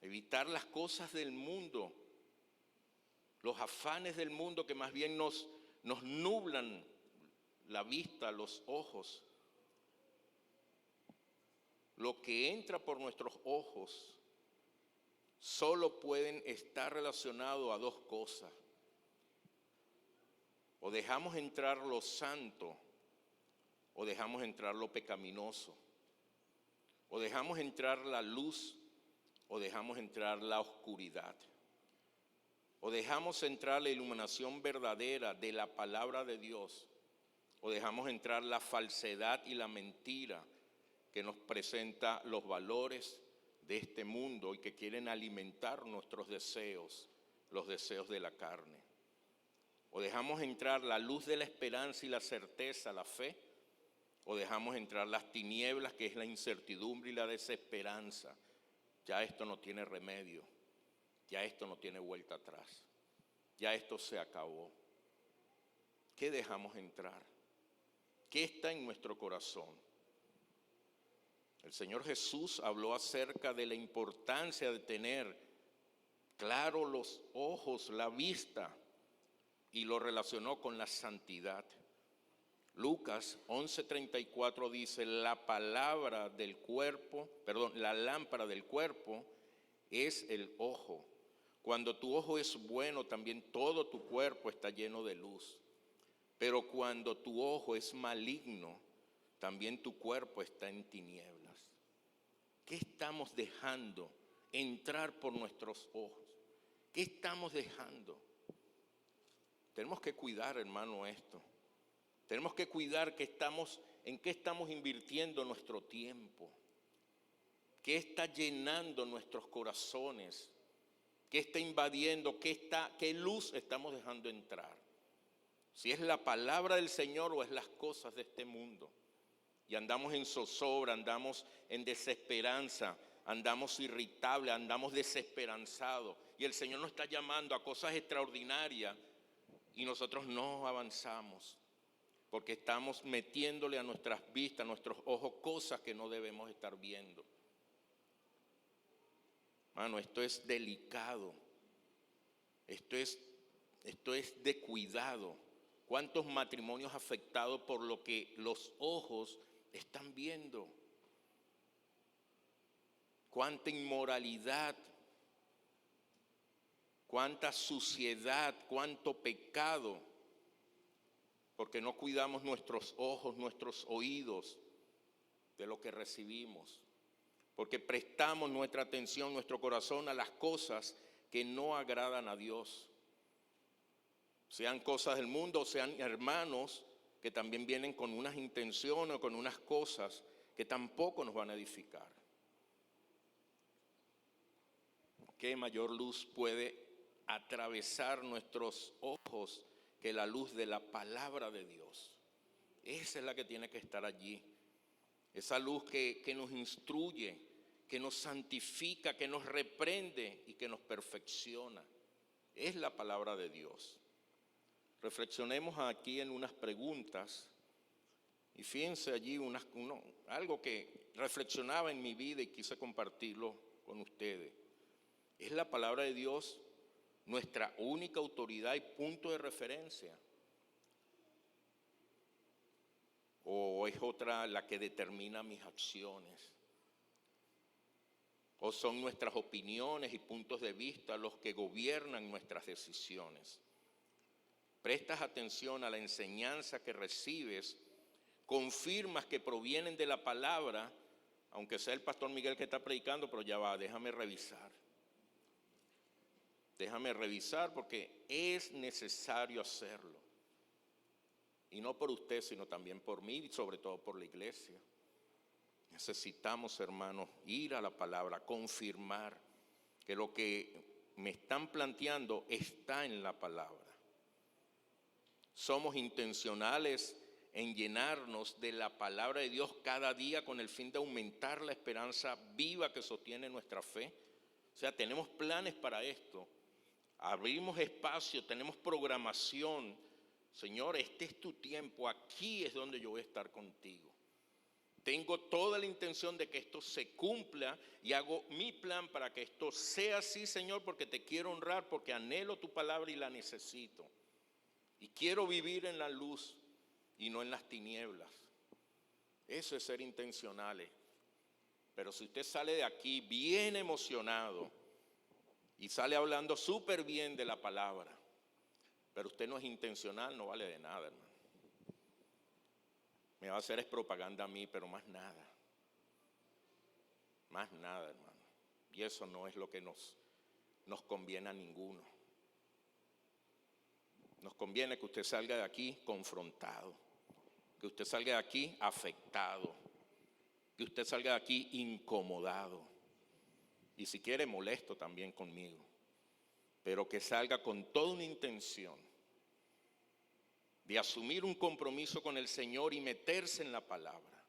Evitar las cosas del mundo, los afanes del mundo que más bien nos nublan la vista, los ojos. Lo que entra por nuestros ojos solo pueden estar relacionados a dos cosas. O dejamos entrar lo santo, o dejamos entrar lo pecaminoso. O dejamos entrar la luz, o dejamos entrar la oscuridad. O dejamos entrar la iluminación verdadera de la palabra de Dios, o dejamos entrar la falsedad y la mentira que nos presenta los valores de este mundo y que quieren alimentar nuestros deseos, los deseos de la carne. O dejamos entrar la luz de la esperanza y la certeza, la fe, o dejamos entrar las tinieblas, que es la incertidumbre y la desesperanza. Ya esto no tiene remedio, ya esto no tiene vuelta atrás, ya esto se acabó. ¿Qué dejamos entrar? ¿Qué está en nuestro corazón? El Señor Jesús habló acerca de la importancia de tener claro los ojos, la vista, y lo relacionó con la santidad. Lucas 11:34 dice, la lámpara del cuerpo es el ojo. Cuando tu ojo es bueno, también todo tu cuerpo está lleno de luz. Pero cuando tu ojo es maligno, también tu cuerpo está en tinieblas. ¿Qué estamos dejando entrar por nuestros ojos? ¿Qué estamos dejando? Tenemos que cuidar, hermano, esto. Tenemos que cuidar en qué estamos invirtiendo nuestro tiempo. ¿Qué está llenando nuestros corazones? ¿Qué está invadiendo? ¿Qué luz estamos dejando entrar? Si es la palabra del Señor o es las cosas de este mundo. Y andamos en zozobra, andamos en desesperanza, andamos irritables, andamos desesperanzados. Y el Señor nos está llamando a cosas extraordinarias y nosotros no avanzamos. Porque estamos metiéndole a nuestras vistas, a nuestros ojos, cosas que no debemos estar viendo. Mano, esto es delicado. Esto es de cuidado. ¿Cuántos matrimonios afectados por lo que los ojos están viendo? ¿Cuánta inmoralidad? ¿Cuánta suciedad? ¿Cuánto pecado? Porque no cuidamos nuestros ojos, nuestros oídos de lo que recibimos. Porque prestamos nuestra atención, nuestro corazón a las cosas que no agradan a Dios. Sean cosas del mundo, sean hermanos que también vienen con unas intenciones o con unas cosas que tampoco nos van a edificar. ¿Qué mayor luz puede atravesar nuestros ojos que la luz de la palabra de Dios? Esa es la que tiene que estar allí. Esa luz que nos instruye, que nos santifica, que nos reprende y que nos perfecciona. Es la palabra de Dios. Reflexionemos aquí en unas preguntas y fíjense allí algo que reflexionaba en mi vida y quise compartirlo con ustedes. ¿Es la palabra de Dios nuestra única autoridad y punto de referencia? ¿O es otra la que determina mis acciones? ¿O son nuestras opiniones y puntos de vista los que gobiernan nuestras decisiones? Prestas atención a la enseñanza que recibes, confirmas que provienen de la palabra, aunque sea el pastor Miguel que está predicando, pero ya va, déjame revisar. Déjame revisar porque es necesario hacerlo. Y no por usted, sino también por mí y sobre todo por la iglesia. Necesitamos, hermanos, ir a la palabra, confirmar que lo que me están planteando está en la palabra. Somos intencionales en llenarnos de la palabra de Dios cada día con el fin de aumentar la esperanza viva que sostiene nuestra fe. O sea, tenemos planes para esto. Abrimos espacio, tenemos programación. Señor, este es tu tiempo, aquí es donde yo voy a estar contigo. Tengo toda la intención de que esto se cumpla y hago mi plan para que esto sea así, Señor, porque te quiero honrar, porque anhelo tu palabra y la necesito. Y quiero vivir en la luz y no en las tinieblas. Eso es ser intencionales. Pero si usted sale de aquí bien emocionado y sale hablando súper bien de la palabra, pero usted no es intencional, no vale de nada, hermano. Me va a hacer es propaganda a mí, pero más nada. Más nada, hermano. Y eso no es lo que nos conviene a ninguno. Nos conviene que usted salga de aquí confrontado, que usted salga de aquí afectado, que usted salga de aquí incomodado y si quiere molesto también conmigo, pero que salga con toda una intención de asumir un compromiso con el Señor y meterse en la palabra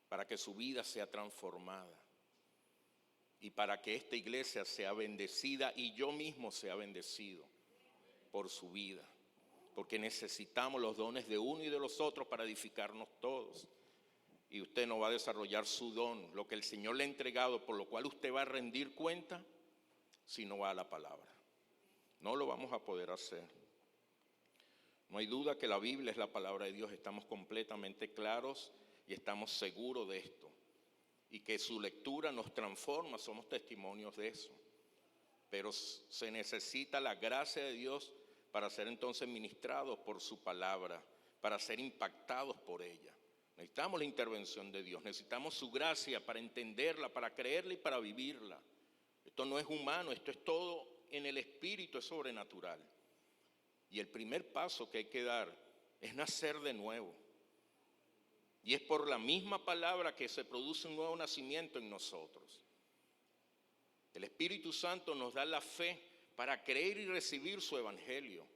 para que su vida sea transformada y para que esta iglesia sea bendecida y yo mismo sea bendecido por su vida, porque necesitamos los dones de uno y de los otros para edificarnos todos. Y usted no va a desarrollar su don, lo que el Señor le ha entregado, por lo cual usted va a rendir cuenta, si no va a la palabra. No lo vamos a poder hacer. No hay duda que la Biblia es la palabra de Dios, estamos completamente claros y estamos seguros de esto. Y que su lectura nos transforma, somos testimonios de eso. Pero se necesita la gracia de Dios para ser entonces ministrados por su palabra, para ser impactados por ella. Necesitamos la intervención de Dios, necesitamos su gracia para entenderla, para creerla y para vivirla. Esto no es humano, esto es todo en el espíritu, es sobrenatural. Y el primer paso que hay que dar es nacer de nuevo. Y es por la misma palabra que se produce un nuevo nacimiento en nosotros. El Espíritu Santo nos da la fe para creer y recibir su evangelio.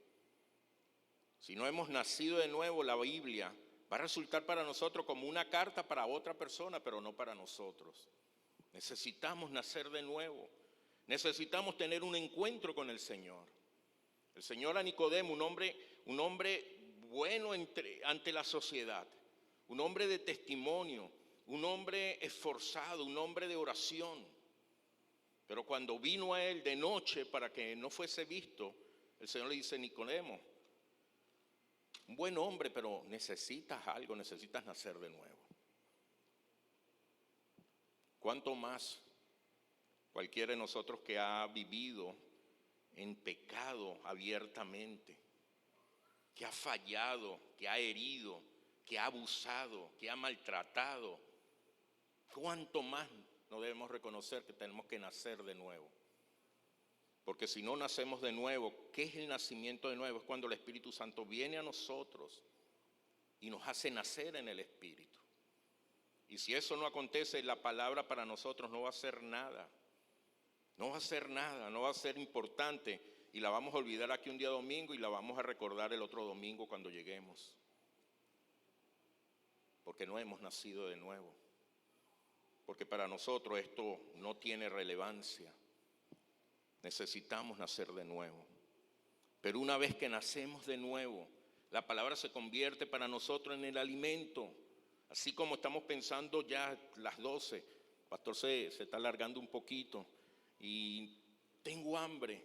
Si no hemos nacido de nuevo, la Biblia va a resultar para nosotros como una carta para otra persona, pero no para nosotros. Necesitamos nacer de nuevo. Necesitamos tener un encuentro con el Señor. El Señor a Nicodemo, un hombre bueno ante la sociedad, un hombre de testimonio, un hombre esforzado, un hombre de oración. Pero cuando vino a él de noche para que no fuese visto, el Señor le dice: Nicodemo, un buen hombre, pero necesitas algo, necesitas nacer de nuevo. ¿Cuánto más cualquiera de nosotros que ha vivido en pecado abiertamente, que ha fallado, que ha herido, que ha abusado, que ha maltratado? ¿Cuánto más no debemos reconocer que tenemos que nacer de nuevo? Porque si no nacemos de nuevo, ¿qué es el nacimiento de nuevo? Es cuando el Espíritu Santo viene a nosotros y nos hace nacer en el Espíritu. Y si eso no acontece, la palabra para nosotros no va a ser nada. No va a ser nada, no va a ser importante y la vamos a olvidar aquí un día domingo y la vamos a recordar el otro domingo cuando lleguemos. Porque no hemos nacido de nuevo. Porque para nosotros esto no tiene relevancia. Necesitamos nacer de nuevo. Pero una vez que nacemos de nuevo, la palabra se convierte para nosotros en el alimento. Así como estamos pensando ya las 12, pastor se está alargando un poquito y tengo hambre.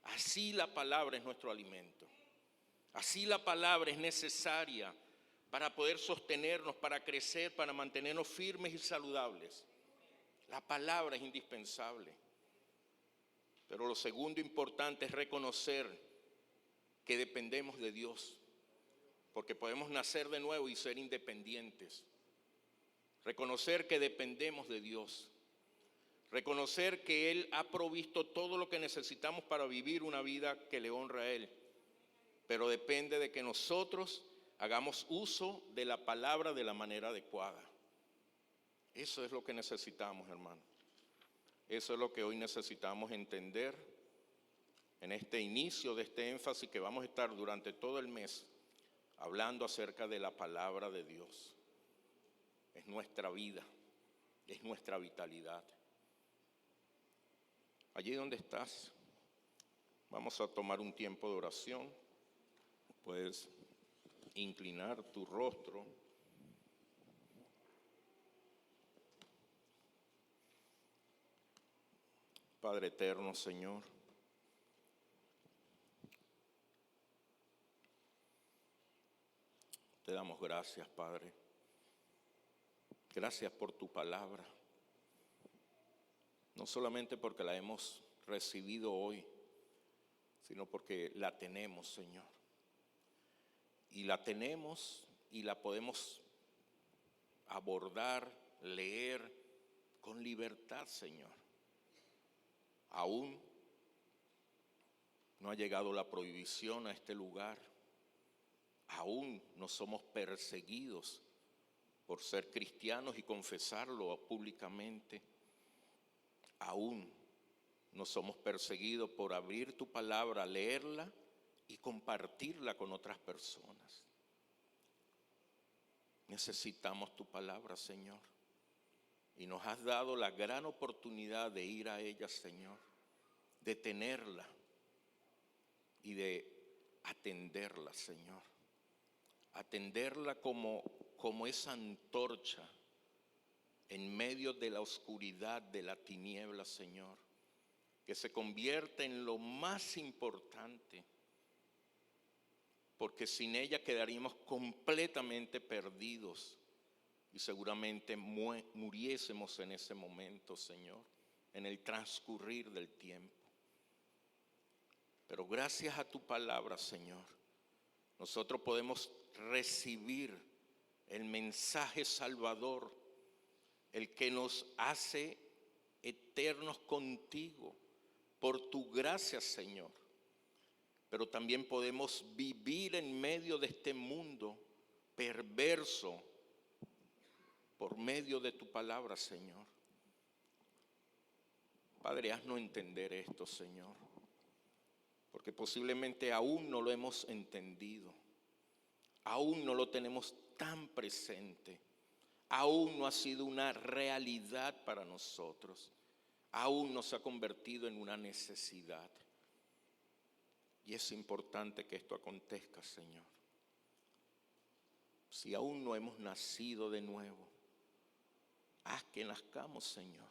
Así la palabra es nuestro alimento. Así la palabra es necesaria para poder sostenernos, para crecer, para mantenernos firmes y saludables. La palabra es indispensable. Pero lo segundo importante es reconocer que dependemos de Dios, porque podemos nacer de nuevo y ser independientes. Reconocer que dependemos de Dios. Reconocer que Él ha provisto todo lo que necesitamos para vivir una vida que le honra a Él. Pero depende de que nosotros hagamos uso de la palabra de la manera adecuada. Eso es lo que necesitamos, hermano. Eso es lo que hoy necesitamos entender en este inicio de este énfasis que vamos a estar durante todo el mes hablando acerca de la palabra de Dios. Es nuestra vida, es nuestra vitalidad. Allí donde estás, vamos a tomar un tiempo de oración. Puedes inclinar tu rostro. Padre eterno, Señor, te damos gracias, Padre. Gracias por tu palabra. No solamente porque la hemos recibido hoy, sino porque la tenemos, Señor. Y la tenemos y la podemos abordar, leer con libertad, Señor. Aún no ha llegado la prohibición a este lugar. Aún no somos perseguidos por ser cristianos y confesarlo públicamente. Aún no somos perseguidos por abrir tu palabra, leerla y compartirla con otras personas. Necesitamos tu palabra, Señor. Y nos has dado la gran oportunidad de ir a ella, Señor, de tenerla y de atenderla, Señor. Atenderla como esa antorcha en medio de la oscuridad de la tiniebla, Señor, que se convierte en lo más importante, porque sin ella quedaríamos completamente perdidos y seguramente muriésemos en ese momento, Señor, en el transcurrir del tiempo. Pero gracias a tu palabra, Señor, nosotros podemos recibir el mensaje salvador, el que nos hace eternos contigo por tu gracia, Señor. Pero también podemos vivir en medio de este mundo perverso por medio de tu palabra, Señor. Padre, haznos entender esto, Señor, porque posiblemente aún no lo hemos entendido, aún no lo tenemos tan presente, aún no ha sido una realidad para nosotros, aún no se ha convertido en una necesidad. Y es importante que esto acontezca, Señor. Si aún no hemos nacido de nuevo, haz que nazcamos, Señor.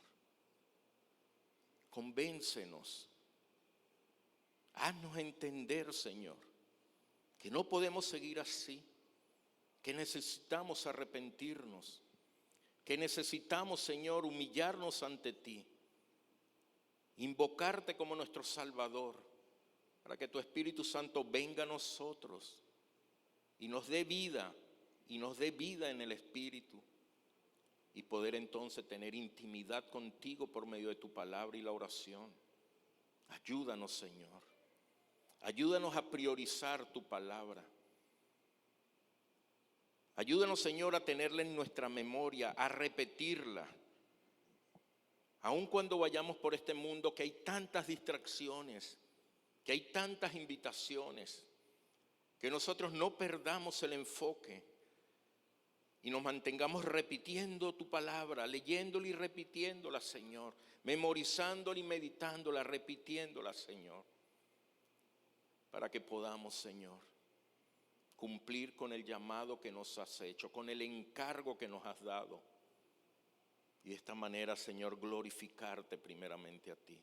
Convéncenos. Haznos entender, Señor, que no podemos seguir así, que necesitamos arrepentirnos, que necesitamos, Señor, humillarnos ante ti, invocarte como nuestro Salvador, para que tu Espíritu Santo venga a nosotros y nos dé vida en el Espíritu, y poder entonces tener intimidad contigo por medio de tu palabra y la oración. Ayúdanos, Señor. Ayúdanos a priorizar tu palabra. Ayúdanos, Señor, a tenerla en nuestra memoria, a repetirla, Aun cuando vayamos por este mundo que hay tantas distracciones, que hay tantas invitaciones, que nosotros no perdamos el enfoque y nos mantengamos repitiendo tu palabra, leyéndola y repitiéndola, Señor, memorizándola y meditándola, repitiéndola, Señor, para que podamos, Señor, cumplir con el llamado que nos has hecho, con el encargo que nos has dado. Y de esta manera, Señor, glorificarte primeramente a ti.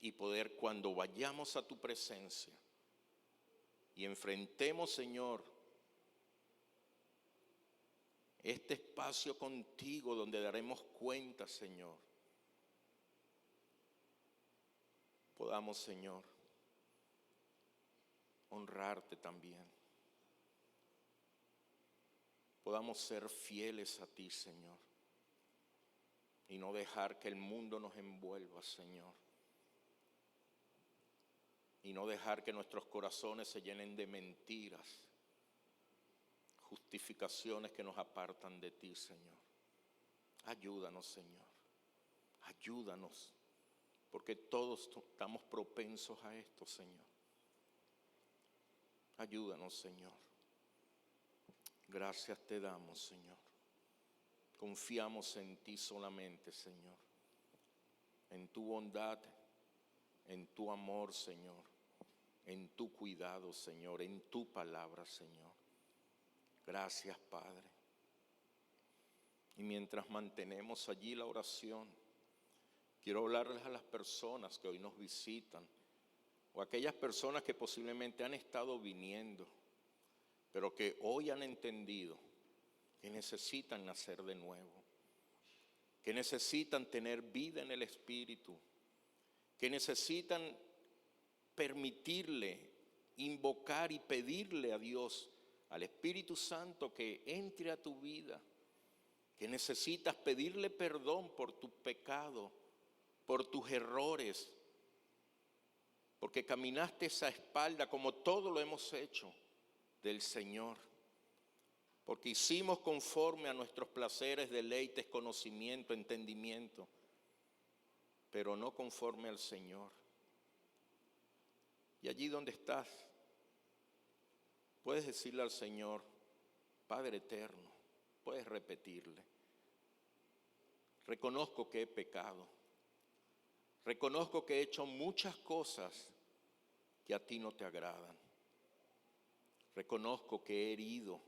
Y poder, cuando vayamos a tu presencia y enfrentemos, Señor, este espacio contigo donde daremos cuenta, Señor, podamos, Señor, honrarte también. Podamos ser fieles a ti, Señor, y no dejar que el mundo nos envuelva, Señor. Y no dejar que nuestros corazones se llenen de mentiras, justificaciones que nos apartan de ti, Señor. Ayúdanos, Señor. Ayúdanos, porque todos estamos propensos a esto, Señor. Ayúdanos, Señor. Gracias te damos, Señor. Confiamos en ti solamente, Señor. En tu bondad, en tu amor, Señor. En tu cuidado, Señor. En tu palabra, Señor. Gracias, Padre. Y mientras mantenemos allí la oración, quiero hablarles a las personas que hoy nos visitan, o a aquellas personas que posiblemente han estado viniendo, pero que hoy han entendido que necesitan nacer de nuevo, que necesitan tener vida en el Espíritu, que necesitan permitirle, invocar y pedirle a Dios, al Espíritu Santo, que entre a tu vida, que necesitas pedirle perdón por tu pecado, por tus errores, porque caminaste esa espalda, como todo lo hemos hecho, del Señor, porque hicimos conforme a nuestros placeres, deleites, conocimiento, entendimiento, pero no conforme al Señor. Y allí donde estás, puedes decirle al Señor: Padre eterno, puedes repetirle: reconozco que he pecado, reconozco que he hecho muchas cosas que a ti no te agradan, reconozco que he herido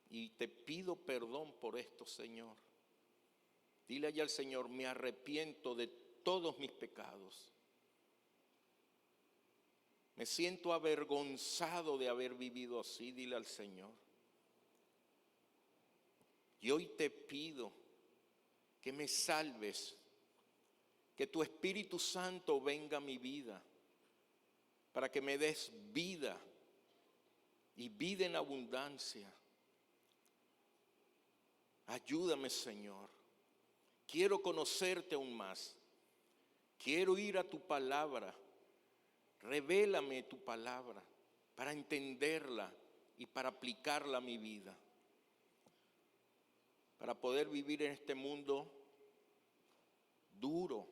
y te pido perdón por esto, Señor. Dile allá al Señor: me arrepiento de todos mis pecados. Me siento avergonzado de haber vivido así. Dile al Señor. Y hoy te pido que me salves, que tu Espíritu Santo venga a mi vida, para que me des vida y vida en abundancia. Ayúdame, Señor. Quiero conocerte aún más. Quiero ir a tu palabra. Revélame tu palabra para entenderla y para aplicarla a mi vida, para poder vivir en este mundo duro,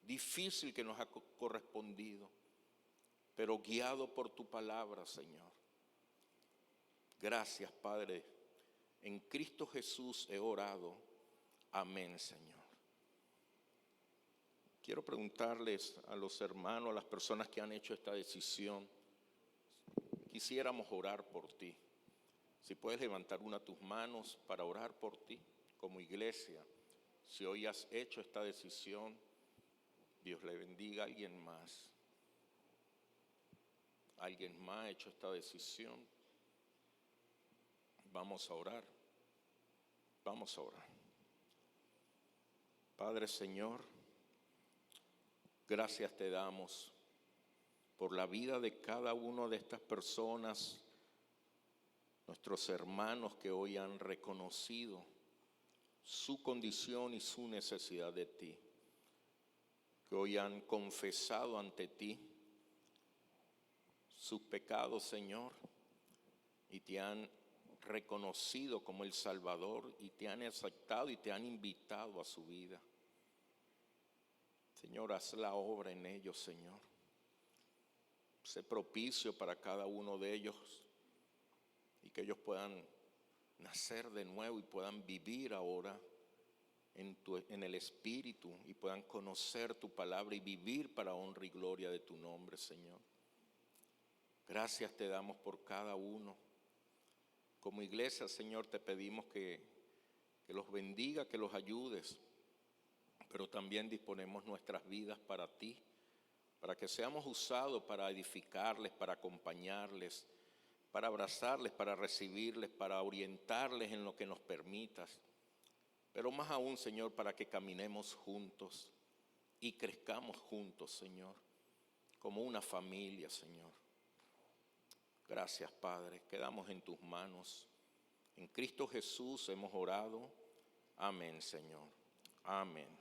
difícil que nos ha correspondido, pero guiado por tu palabra, Señor. Gracias, Padre. En Cristo Jesús he orado. Amén, Señor. Quiero preguntarles a los hermanos, a las personas que han hecho esta decisión, quisiéramos orar por ti. Si puedes levantar una de tus manos para orar por ti como iglesia. Si hoy has hecho esta decisión, Dios le bendiga a alguien más. Alguien más ha hecho esta decisión. Vamos a orar. Vamos a orar. Padre, Señor, gracias te damos por la vida de cada una de estas personas, nuestros hermanos que hoy han reconocido su condición y su necesidad de ti, que hoy han confesado ante ti sus pecados, Señor, y te han reconocido como el Salvador y te han aceptado y te han invitado a su vida. Señor, haz la obra en ellos, Señor. Sé propicio para cada uno de ellos y que ellos puedan nacer de nuevo y puedan vivir ahora en el Espíritu y puedan conocer tu palabra y vivir para honra y gloria de tu nombre, Señor. Gracias te damos por cada uno. Como iglesia, Señor, te pedimos que los bendiga, que los ayudes, pero también disponemos nuestras vidas para ti, para que seamos usados para edificarles, para acompañarles, para abrazarles, para recibirles, para orientarles en lo que nos permitas. Pero más aún, Señor, para que caminemos juntos y crezcamos juntos, Señor, como una familia, Señor. Gracias, Padre. Quedamos en tus manos. En Cristo Jesús hemos orado. Amén, Señor. Amén.